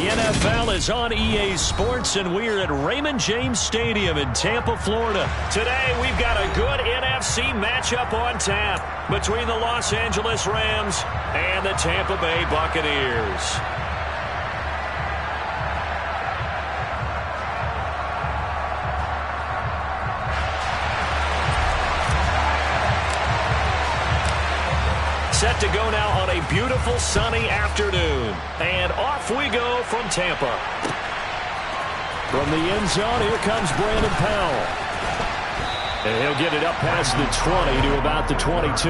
NFL is on EA Sports, and we're at Raymond James Stadium in Tampa, Florida. Today, we've got a good NFC matchup on tap between the Los Angeles Rams and the Tampa Bay Buccaneers. Set to go now on a beautiful sunny afternoon. And off we go from Tampa. From the end zone, here comes Brandon Powell. And he'll get it up past the 20 to about the 22.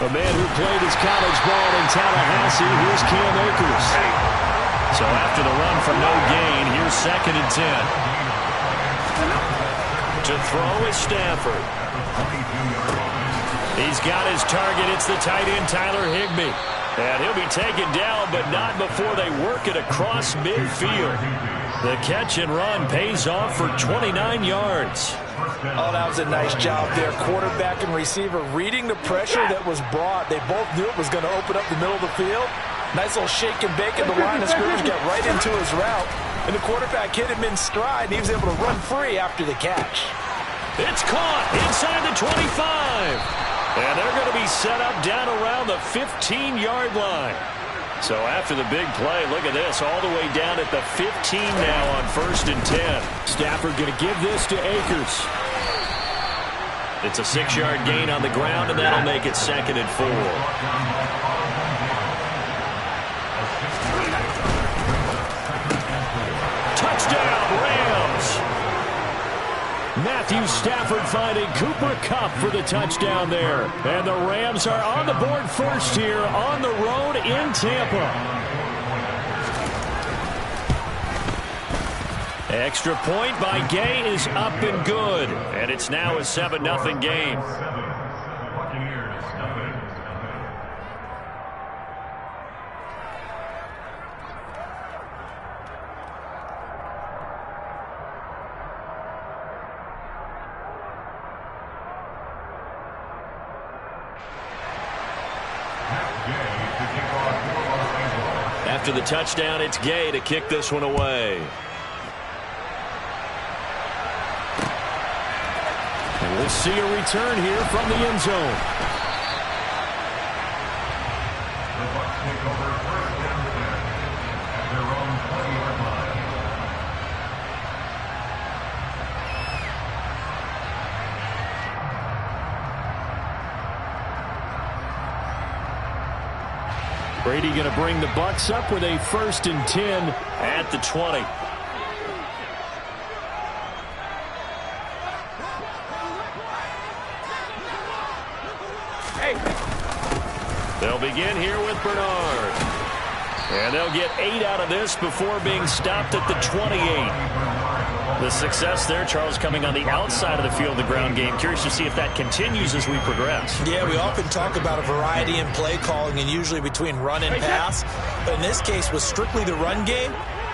A man who played his college ball in Tallahassee, here's Cam Akers. So after the run for no gain, here's 2nd and 10. To throw is Stafford. He's got his target. It's the tight end, Tyler Higbee. And he'll be taken down, but not before they work it across midfield. The catch and run pays off for 29 yards. Oh, that was a nice job there. Quarterback and receiver reading the pressure that was brought. They both knew it was going to open up the middle of the field. Nice little shake and bake at the line of scrimmage, got right into his route. And the quarterback hit him in stride, and he was able to run free after the catch. It's caught inside the 25. And they're going to be set up down around the 15-yard line. So after the big play, look at this, all the way down at the 15 now on 1st and 10. Stafford going to give this to Akers. It's a 6-yard gain on the ground, and that'll make it 2nd and 4. Touchdown, Rams! Matthew Stafford finding Cooper Kupp for the touchdown there. And the Rams are on the board first here on the road in Tampa. Extra point by Gay is up and good. And it's now a 7-0 game. After the touchdown, it's Gay to kick this one away. And we'll see a return here from the end zone. The Bucs take over 1st and 10 at their own 20-yard line. Brady going to bring the Bucs up with a 1st and 10 at the 20. They'll begin here with Bernard. And they'll get 8 out of this before being stopped at the 28. The success there, Charles, coming on the outside of the field, the ground game. Curious to see if that continues as we progress. Yeah, we often talk about a variety in play calling and usually between run and pass. But in this case, with strictly the run game,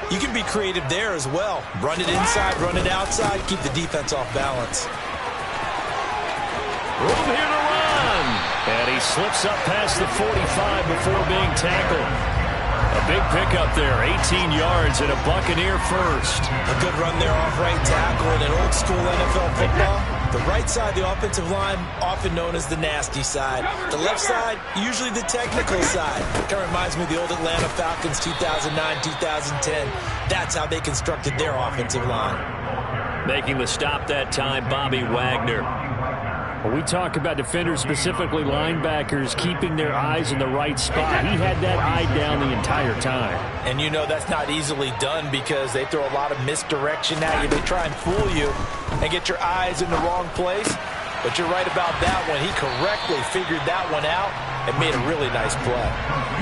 you can be creative there as well. Run it inside, run it outside, keep the defense off balance. Room here to run. And he slips up past the 45 before being tackled. A big pickup there, 18 yards and a Buccaneer first. A good run there off right tackle in an old school NFL football. The right side, the offensive line, often known as the nasty side. The left side, usually the technical side. Kind of reminds me of the old Atlanta Falcons 2009, 2010. That's how they constructed their offensive line. Making the stop that time, Bobby Wagner. When we talk about defenders, specifically linebackers, keeping their eyes in the right spot, he had that eye down the entire time. And you know that's not easily done because they throw a lot of misdirection at you. They try and fool you and get your eyes in the wrong place. But you're right about that one. He correctly figured that one out and made a really nice play.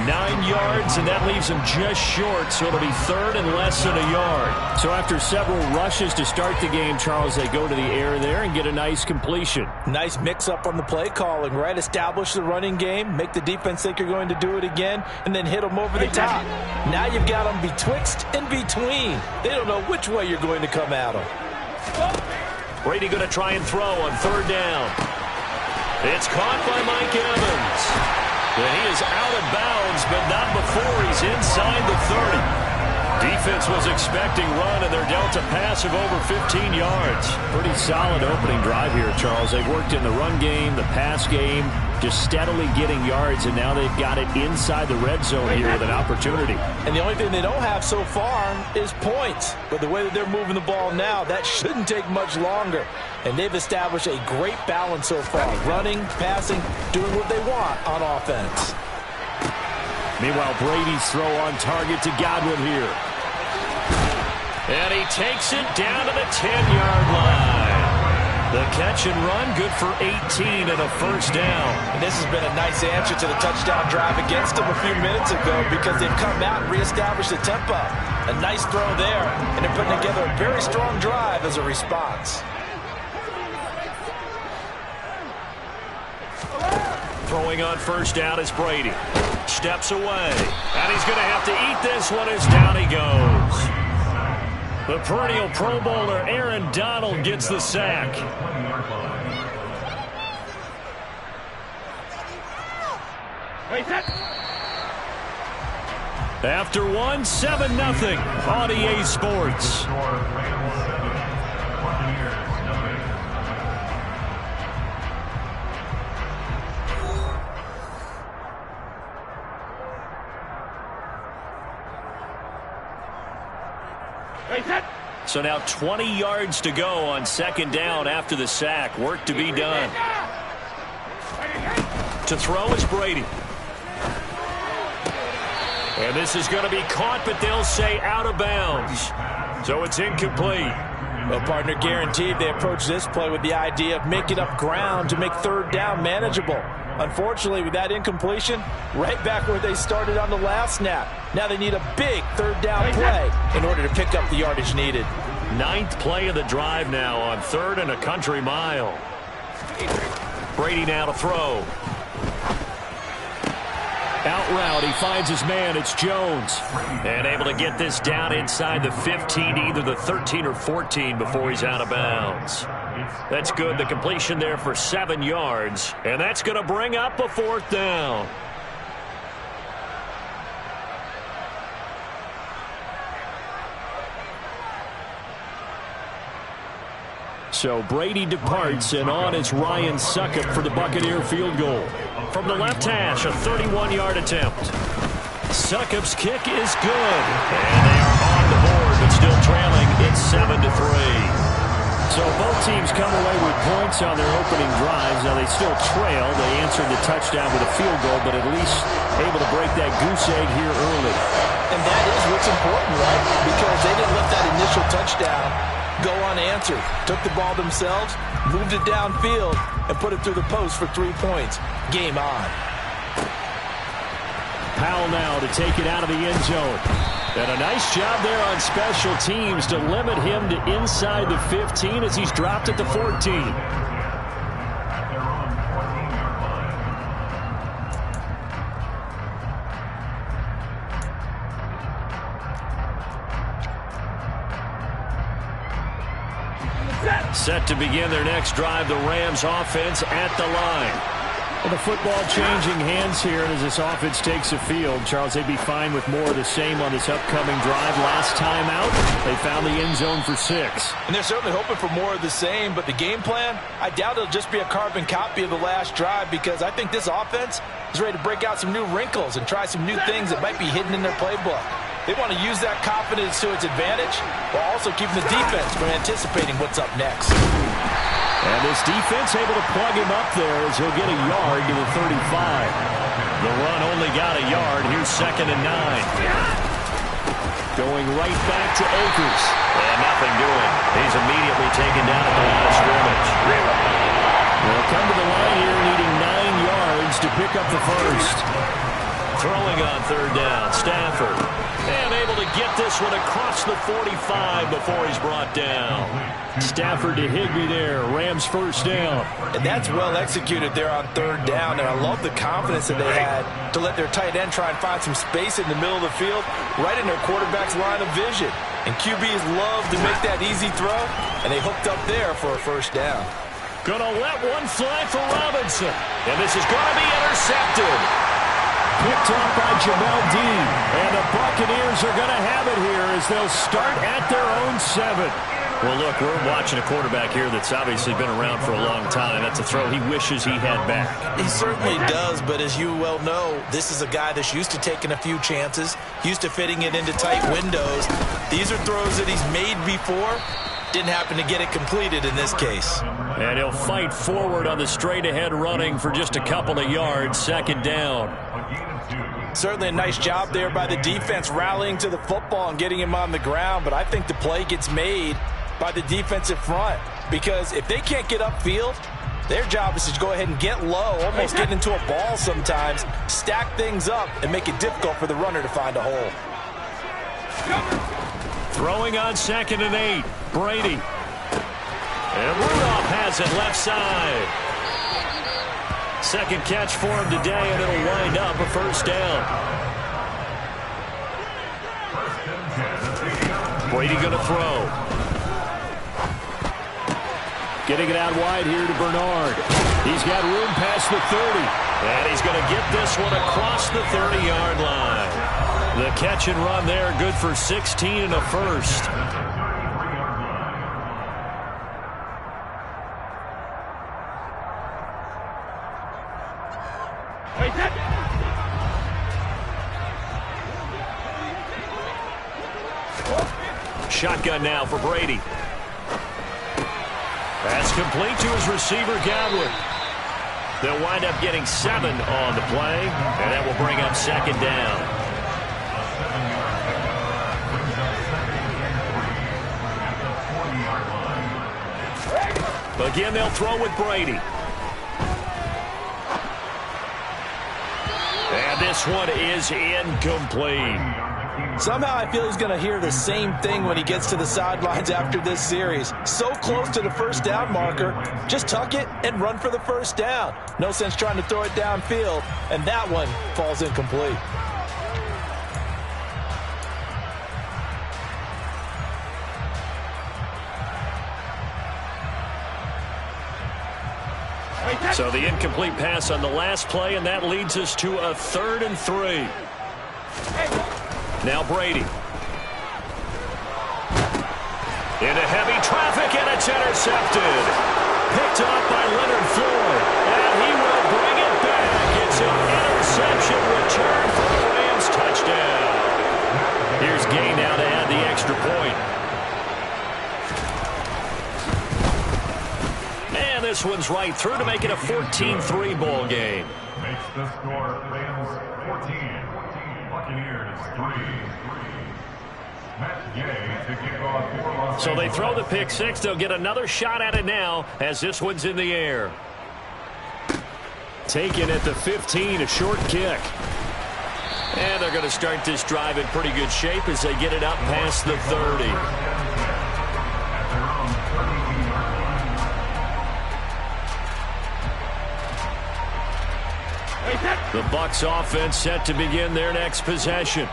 9 yards, and that leaves him just short, so it'll be third and less than a yard. So after several rushes to start the game, Charles, they go to the air there and get a nice completion. Nice mix-up on the play calling, right? Establish the running game, make the defense think you're going to do it again, and then hit them over the top. Now you've got them betwixt and between. They don't know which way you're going to come at them. Brady going to try and throw on third down. It's caught by Mike Evans. And he is out of bounds, but not before he's inside the 30. Defense was expecting run, and they're dealt a pass of over 15 yards. Pretty solid opening drive here, Charles. They've worked in the run game, the pass game, just steadily getting yards, and now they've got it inside the red zone here with an opportunity. And the only thing they don't have so far is points. But the way that they're moving the ball now, that shouldn't take much longer. And they've established a great balance so far. Running, passing, doing what they want on offense. Meanwhile, Brady's throw on target to Godwin here. And he takes it down to the 10-yard line. The catch and run, good for 18 and a first down. And this has been a nice answer to the touchdown drive against them a few minutes ago because they've come out and reestablished the tempo. A nice throw there, and they're putting together a very strong drive as a response. Throwing on first down is Brady. Steps away. And he's going to have to eat this one as down he goes. The perennial Pro Bowler Aaron Donald gets the sack. After one, 7-0 on EA Sports. So now 20 yards to go on second down after the sack. Work to be done. To throw is Brady. And this is going to be caught, but they'll say out of bounds. So it's incomplete. Well, partner, guaranteed they approach this play with the idea of making up ground to make third down manageable. Unfortunately, with that incompletion, right back where they started on the last snap. Now they need a big third down play in order to pick up the yardage needed. 9th play of the drive now on third and a country mile. Brady now to throw. Out route, he finds his man. It's Jones. And able to get this down inside the 15, either the 13 or 14 before he's out of bounds. That's good. The completion there for 7 yards. And that's going to bring up a fourth down. So Brady departs, and on is Ryan Succop for the Buccaneer field goal. From the left hash, a 31-yard attempt. Succop's kick is good. And they are on the board, but still trailing. It's 7-3. So both teams come away with points on their opening drives. Now they still trail. They answered the touchdown with a field goal, but at least able to break that goose egg here early. And that is what's important, right? Because they didn't let that initial touchdown go unanswered. Took the ball themselves, moved it downfield, and put it through the post for 3 points. Game on. Powell now to take it out of the end zone. And a nice job there on special teams to limit him to inside the 15 as he's dropped at the 14. Set to begin their next drive, the Rams offense at the line. Well, the football changing hands here, and as this offense takes the field, Charles, they'd be fine with more of the same on this upcoming drive. Last time out, they found the end zone for 6. And they're certainly hoping for more of the same, but the game plan, I doubt it'll just be a carbon copy of the last drive because I think this offense is ready to break out some new wrinkles and try some new things that might be hidden in their playbook. They want to use that confidence to its advantage while also keeping the defense from anticipating what's up next. And this defense able to plug him up there as he'll get a yard to the 35. The run only got a yard. Here's 2nd and 9. Going right back to Akers. And nothing doing. He's immediately taken down at the line of scrimmage. They'll come to the line here needing 9 yards to pick up the first. Throwing on third down, Stafford. And able to get this one across the 45 before he's brought down. Stafford to Higbee there. Rams first down. And that's well executed there on third down. And I love the confidence that they had to let their tight end try and find some space in the middle of the field, right in their quarterback's line of vision. And QBs love to make that easy throw, and they hooked up there for a first down. Gonna let one fly for Robinson. And this is going to be intercepted. Picked off by Jamel Dean. And the Buccaneers are going to have it here as they'll start at their own 7. Well, look, we're watching a quarterback here that's obviously been around for a long time. That's a throw he wishes he had back. He certainly does, but as you well know, this is a guy that's used to taking a few chances, used to fitting it into tight windows. These are throws that he's made before. Didn't happen to get it completed in this case. And he'll fight forward on the straight-ahead running for just a couple of yards, second down. Certainly a nice job there by the defense rallying to the football and getting him on the ground, but I think the play gets made by the defensive front, because if they can't get upfield, their job is to go ahead and get low, almost get into a ball sometimes, stack things up, and make it difficult for the runner to find a hole. Throwing on 2nd and 8, Brady. And Rudolph has it left side. Second catch for him today, and it'll wind up a first down. Brady going to throw. Getting it out wide here to Bernard. He's got room past the 30. And he's going to get this one across the 30-yard line. The catch and run there, good for 16 and a first. Shotgun now for Brady. That's complete to his receiver, Godwin. They'll wind up getting 7 on the play, and that will bring up second down. Again, they'll throw with Brady. And this one is incomplete. Somehow I feel he's going to hear the same thing when he gets to the sidelines after this series. So close to the first down marker. Just tuck it and run for the first down. No sense trying to throw it downfield. And that one falls incomplete. So the incomplete pass on the last play, and that leads us to a 3rd and 3. Now Brady. Into heavy traffic, and it's intercepted. Picked off by Leonard Floyd, and he will bring it back. It's an interception return for the Rams touchdown. Here's Gay now to add the extra point. And this one's right through to make it a 14-3 ball game. Makes the score Rams 14, Buccaneers 3. Matt Gay to kick off. So they throw the pick six. They'll get another shot at it now as this one's in the air. Taken at the 15, a short kick. And they're going to start this drive in pretty good shape as they get it up past the 30. The Bucs offense set to begin their next possession.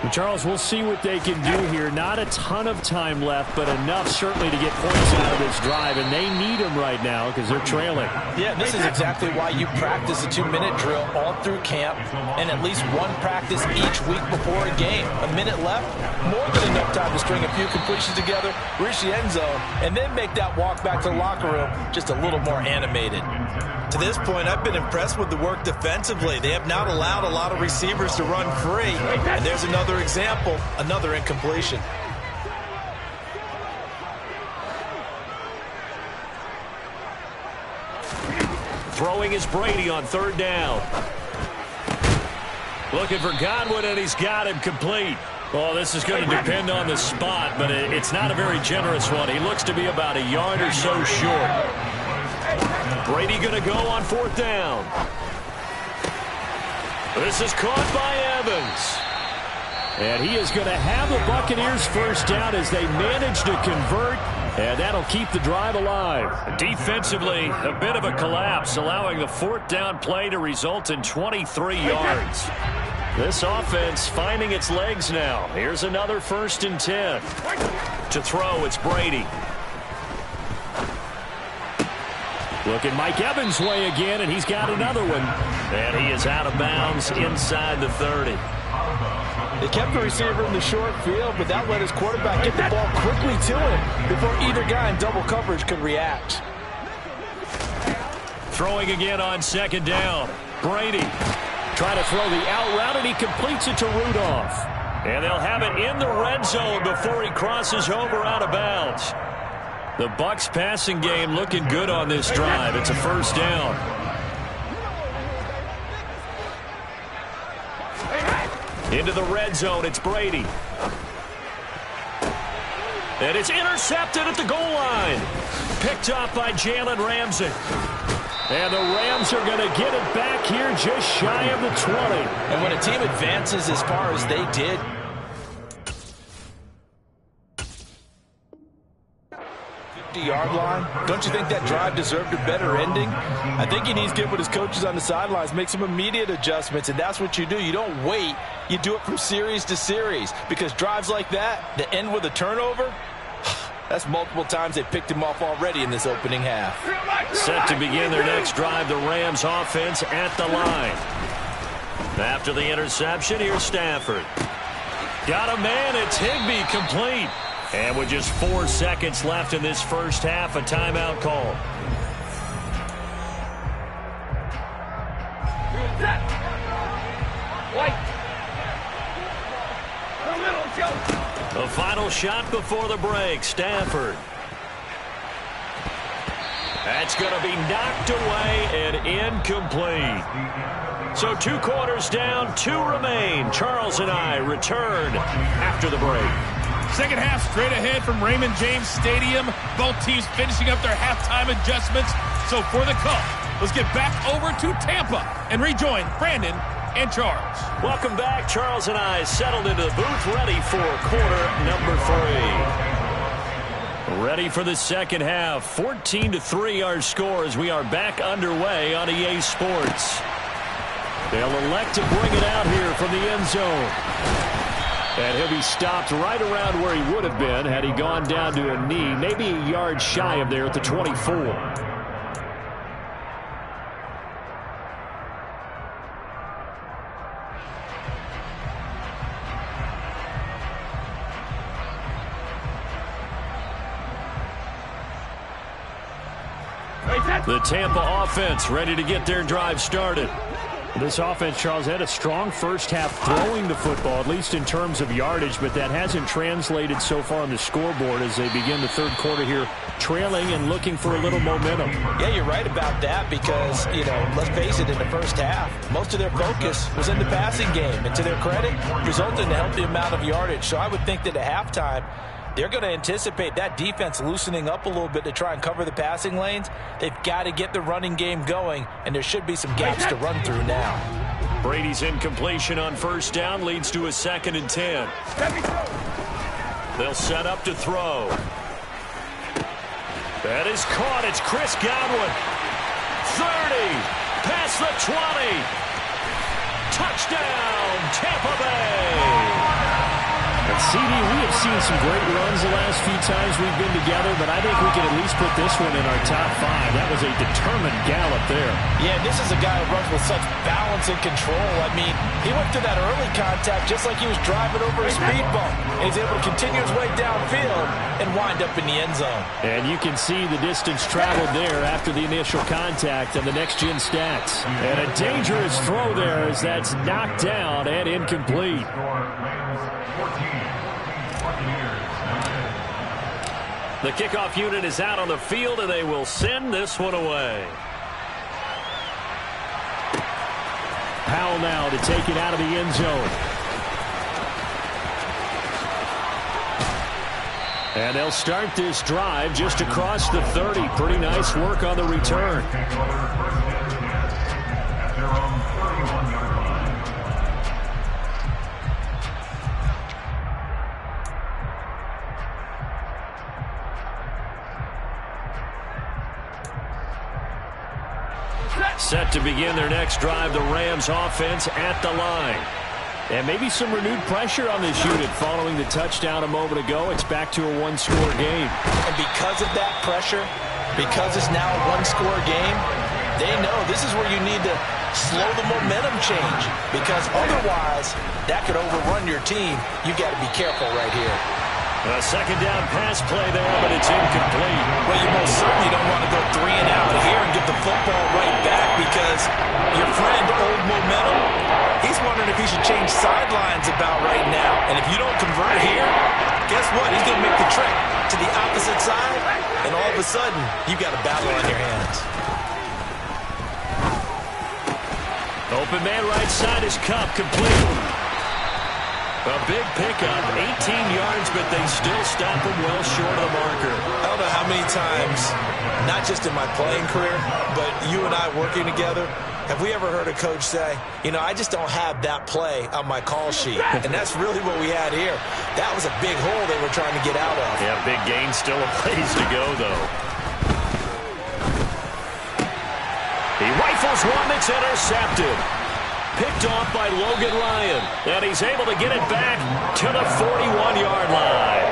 And Charles, we'll see what they can do here. Not a ton of time left, but enough certainly to get points out of this drive, and they need them right now because they're trailing. Yeah, this is exactly why you practice a 2-minute drill all through camp and at least one practice each week before a game. A minute left, more than enough time to string a few completions together, reach the end zone, and then make that walk back to the locker room just a little more animated. To this point, I've been impressed with the work defensively. They have not allowed a lot of receivers to run free. And there's another example, another incompletion. Throwing is Brady on 3rd down. Looking for Godwin, and he's got him complete. Well, this is going to depend on the spot, but it's not a very generous one. He looks to be about a yard or so short. Brady going to go on 4th down. This is caught by Evans. And he is going to have the Buccaneers first down as they manage to convert, and that'll keep the drive alive. Defensively, a bit of a collapse, allowing the fourth down play to result in 23 yards. This offense finding its legs now. Here's another 1st and 10. To throw, it's Brady. Looking Mike Evans' way again, and he's got another one. And he is out of bounds inside the 30. They kept the receiver in the short field, but that let his quarterback get the ball quickly to him before either guy in double coverage could react. Throwing again on 2nd down. Brady trying to throw the out route, and he completes it to Rudolph. And they'll have it in the red zone before he crosses over out of bounds. The Bucs passing game looking good on this drive. It's a 1st down. Into the red zone, it's Brady. And it's intercepted at the goal line. Picked up by Jalen Ramsey. And the Rams are going to get it back here just shy of the 20. And when a team advances as far as they did, yard line, don't you think that drive deserved a better ending? I think he needs to get with his coaches on the sidelines, make some immediate adjustments, and that's what you do. You don't wait. You do it from series to series, because drives like that end with a turnover, that's multiple times they picked him off already in this opening half. Set to begin their next drive, the Rams offense at the line. After the interception, here's Stafford. Got a man, it's Higbee, complete. And with just 4 seconds left in this first half, a timeout call. The final shot before the break, Stafford. That's going to be knocked away and incomplete. So 2 quarters down, 2 remain. Charles and I return after the break. Second half straight ahead from Raymond James Stadium. Both teams finishing up their halftime adjustments. So for the call, let's get back over to Tampa and rejoin Brandon and Charles. Welcome back. Charles and I settled into the booth, ready for quarter number 3. Ready for the second half. 14-3 our score as we are back underway on EA Sports. They'll elect to bring it out here from the end zone. And he'll be stopped right around where he would have been had he gone down to a knee, maybe a yard shy of there at the 24. The Tampa offense ready to get their drive started. This offense, Charles, had a strong first half throwing the football, at least in terms of yardage, but that hasn't translated so far on the scoreboard as they begin the third quarter here, trailing and looking for a little momentum. Yeah, you're right about that because, let's face it, in the first half, most of their focus was in the passing game. And to their credit, resulted in a healthy amount of yardage. So I would think that at halftime, they're going to anticipate that defense loosening up a little bit to try and cover the passing lanes. They've got to get the running game going, and there should be some gaps to run through now. Brady's incompletion on first down leads to a 2nd and 10. They'll set up to throw. That is caught. It's Chris Godwin. 30. Past the 20. Touchdown, Tampa Bay. And CD, we have seen some great runs the last few times we've been together, but I think we can at least put this one in our top 5. That was a determined gallop there. Yeah, this is a guy who runs with such balance and control. I mean, he went through that early contact just like he was driving over a speed bump. And he's able to continue his way downfield and wind up in the end zone. And you can see the distance traveled there after the initial contact on the next-gen stats. And a dangerous throw there as that's knocked down and incomplete. The kickoff unit is out on the field, and they will send this one away. Powell now to take it out of the end zone. And they'll start this drive just across the 30. Pretty nice work on the return. Set to begin their next drive, the Rams offense at the line. And maybe some renewed pressure on this unit following the touchdown a moment ago. It's back to a one-score game. And because of that pressure, because it's now a one-score game, they know this is where you need to slow the momentum change, because otherwise that could overrun your team. You got to be careful right here. A second down pass play there, but it's incomplete. Well, you most certainly don't want to go 3 and out here and get the football right back, because your friend, Old Momentum, he's wondering if he should change sidelines about right now. And if you don't convert here, guess what? He's going to make the trek to the opposite side, and all of a sudden, you've got a battle on your hands. Open man right side is Cup, complete. A big pickup, 18 yards, but they still stop him well short of the marker. I don't know how many times, not just in my playing career, but you and I working together, have we ever heard a coach say, you know, I just don't have that play on my call sheet. And that's really what we had here. That was a big hole they were trying to get out of. Yeah, big gain, still a ways to go, though. He rifles one that's intercepted. Picked off by Logan Ryan. And he's able to get it back to the 41-yard line.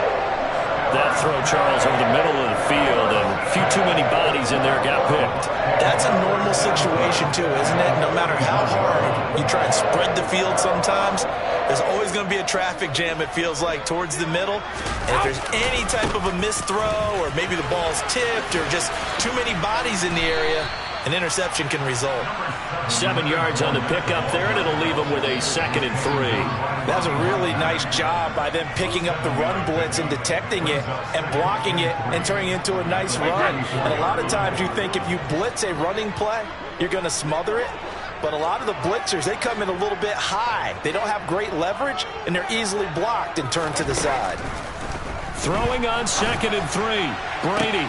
That throw, Charles, over the middle of the field, and a few too many bodies in there got picked. That's a normal situation, too, isn't it? No matter how hard you try and spread the field sometimes, there's always going to be a traffic jam, it feels like, towards the middle. And if there's any type of a missed throw, or maybe the ball's tipped, or just too many bodies in the area, an interception can result. 7 yards on the pickup there, and it'll leave them with a 2nd and 3. That's a really nice job by them picking up the run blitz and detecting it and blocking it and turning it into a nice run. And a lot of times you think if you blitz a running play, you're going to smother it. But a lot of the blitzers, they come in a little bit high. They don't have great leverage, and they're easily blocked and turned to the side. Throwing on 2nd and 3. Brady.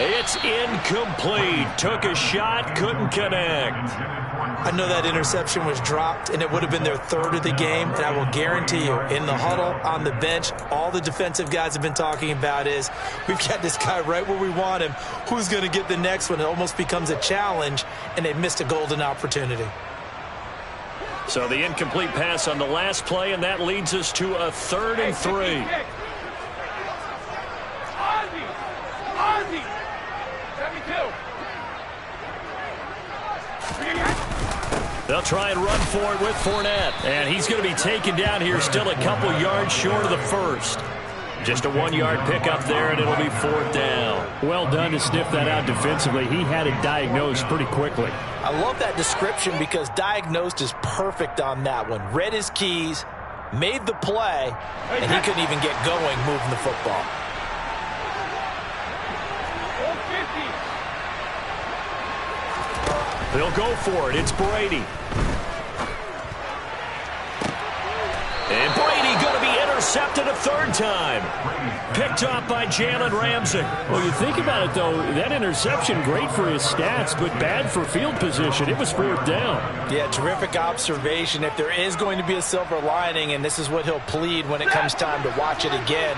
It's incomplete. Took a shot, couldn't connect. I know that interception was dropped, and it would have been their 3rd of the game, and I will guarantee you, in the huddle, on the bench, all the defensive guys have been talking about is, we've got this guy right where we want him. Who's going to get the next one? It almost becomes a challenge, and they missed a golden opportunity. So the incomplete pass on the last play, and that leads us to a 3rd and 3. They'll try and run for it with Fournette. And he's going to be taken down here, still a couple yards short of the first. Just a 1-yard pickup there, and it'll be 4th down. Well done to sniff that out defensively. He had it diagnosed pretty quickly. I love that description, because diagnosed is perfect on that one. Read his keys, made the play, and he couldn't even get going moving the football. They'll go for it. It's Brady. And Brady going to be intercepted a 3rd time. Picked off by Jalen Ramsey. Well, you think about it, though, that interception, great for his stats, but bad for field position. It was 4th down. Yeah, terrific observation. If there is going to be a silver lining, and this is what he'll plead when it comes time to watch it again,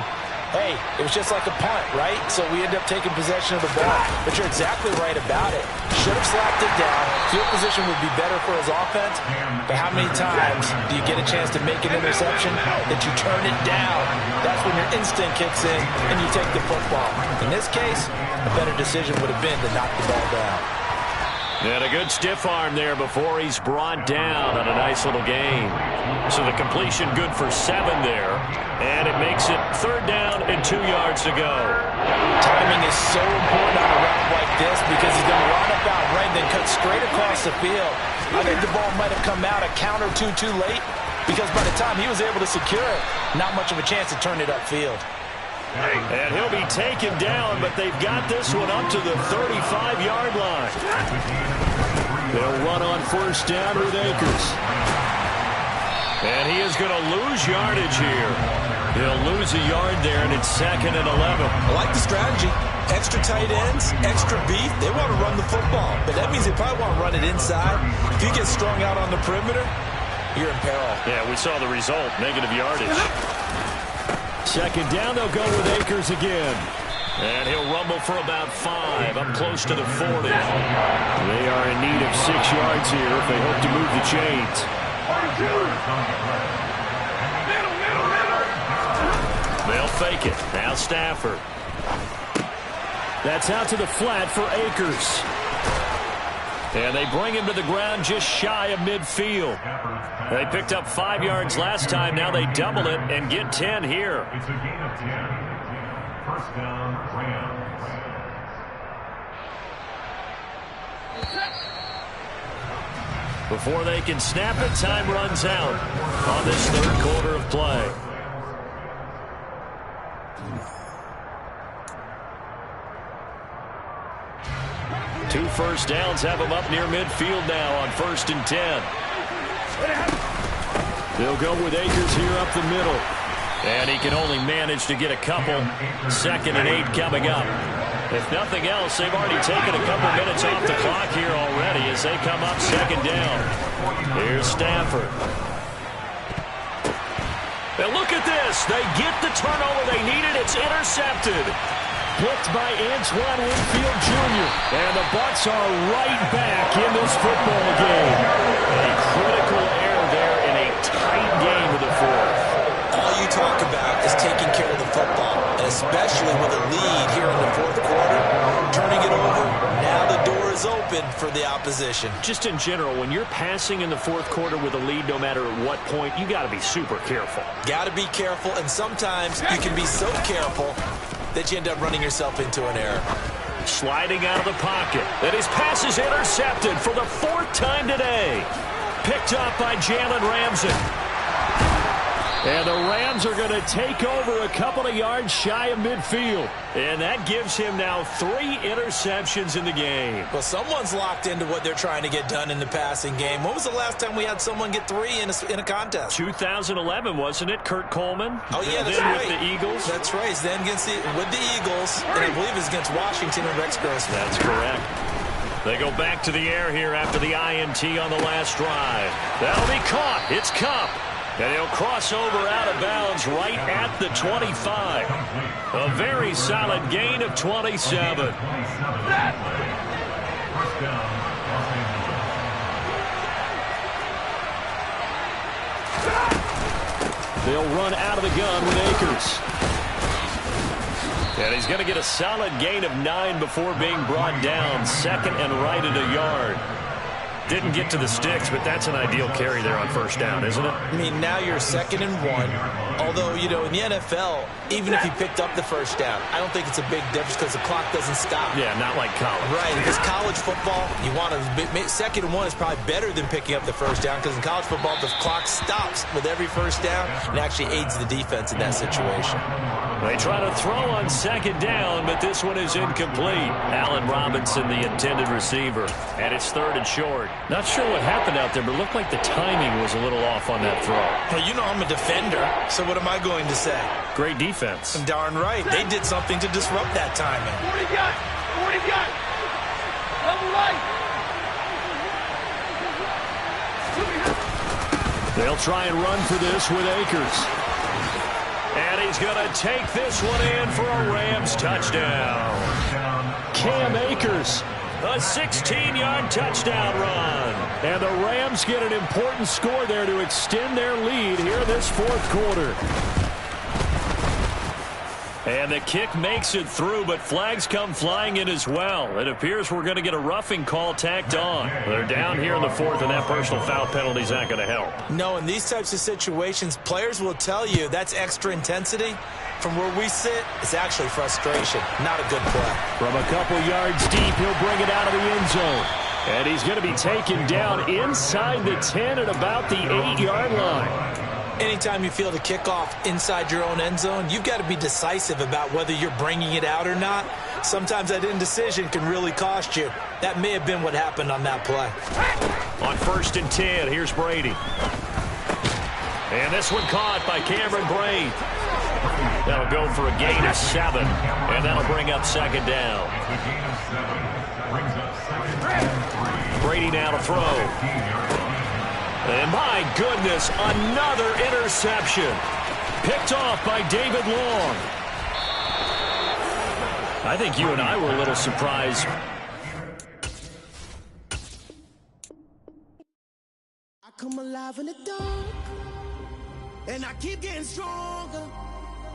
hey, it was just like a punt, right? So we end up taking possession of the ball. But you're exactly right about it. Should have slapped it down. Field position would be better for his offense. But how many times do you get a chance to make an interception that you turn it down? That's when your instinct kicks in and you take the football. In this case, a better decision would have been to knock the ball down. And a good stiff arm there before he's brought down on a nice little gain. So the completion good for 7 there. And it makes it 3rd down and 2 yards to go. Timing is so important on a route like this, because he's going to run up out right, then cut straight across the field. I think the ball might have come out a count or two too late, because by the time he was able to secure it, not much of a chance to turn it upfield. And he'll be taken down, but they've got this one up to the 35-yard line. They'll run on 1st down with Akers. And he is going to lose yardage here. He'll lose a yard there, and it's 2nd and 11. I like the strategy. Extra tight ends, extra beef. They want to run the football, but that means they probably want to run it inside. If you get strung out on the perimeter, you're in peril. Yeah, we saw the result, negative yardage. 2nd down, they'll go with Akers again. And he'll rumble for about 5, up close to the 40. They are in need of 6 yards here if they hope to move the chains. They'll fake it. Now Stafford. That's out to the flat for Akers. And they bring him to the ground just shy of midfield. They picked up 5 yards last time. Now they double it and get 10 here. It's a gain of 10. First down, Rams. Before they can snap it, time runs out on this third quarter of play. Two first downs have them up near midfield now on 1st and 10. They'll go with Akers here up the middle. And he can only manage to get a couple. 2nd and 8 coming up. If nothing else, they've already taken a couple minutes off the clock here already as they come up 2nd down. Here's Stafford. And look at this. They get the turnover they needed. It's intercepted. Blitzed by Antoine Winfield Jr. And the Bucs are right back in this football game. A critical error there in a tight game of the 4th. All you talk about is taking care of the football, and especially with a lead here in the 4th quarter, turning it over, now the door is open for the opposition. Just in general, when you're passing in the 4th quarter with a lead, no matter at what point, you got to be super careful. Got to be careful, and sometimes you can be so careful that you end up running yourself into an error. Sliding out of the pocket. And his pass is intercepted for the 4th time today. Picked up by Jalen Ramsey. And the Rams are going to take over a couple of yards shy of midfield. And that gives him now 3 interceptions in the game. Well, someone's locked into what they're trying to get done in the passing game. When was the last time we had someone get 3 in a contest? 2011, wasn't it, Kurt Coleman? Oh, yeah, that's then right. with the Eagles? That's right. Then with the Eagles, and I believe it's against Washington and Rex Grossman. That's correct. They go back to the air here after the INT on the last drive. That'll be caught. It's Kupp. And he'll cross over out of bounds right at the 25. A very solid gain of 27. They'll run out of the gun with Akers. And he's going to get a solid gain of 9 before being brought down. 2nd and right at a yard. Didn't get to the sticks, but that's an ideal carry there on 1st down, isn't it? I mean, now you're 2nd and 1. Although, you know, in the NFL, even if you picked up the 1st down, I don't think it's a big difference because the clock doesn't stop. Yeah, not like college. Right, because college football, you want to 2nd and 1 is probably better than picking up the 1st down because in college football, the clock stops with every 1st down and actually aids the defense in that situation. They try to throw on 2nd down, but this one is incomplete. Allen Robinson, the intended receiver, and it's 3rd and short. Not sure what happened out there, but it looked like the timing was a little off on that throw. Well, you know I'm a defender, so what am I going to say? Great defense. Darn right. They did something to disrupt that timing. 40 gun! 40 gun! Double right! They'll try and run for this with Akers. And he's going to take this one in for a Rams touchdown. Cam Akers. A 16-yard touchdown run. And the Rams get an important score there to extend their lead here in this 4th quarter. And the kick makes it through, but flags come flying in as well. It appears we're going to get a roughing call tacked on. They're down here in the 4th, and that personal foul penalty is not going to help. No, in these types of situations, players will tell you that's extra intensity. From where we sit, it's actually frustration, not a good play. From a couple yards deep, he'll bring it out of the end zone. And he's going to be taken down inside the 10 at about the 8-yard line. Anytime you feel the kickoff inside your own end zone, you've got to be decisive about whether you're bringing it out or not. Sometimes that indecision can really cost you. That may have been what happened on that play. On 1st and 10, here's Brady. And this one caught by Cameron Brate. That'll go for a gain of 7, and that'll bring up 2nd down. Brady now to throw. And my goodness, another interception. Picked off by David Long. I think you and I were a little surprised. I come alive in the dark, and I keep getting stronger.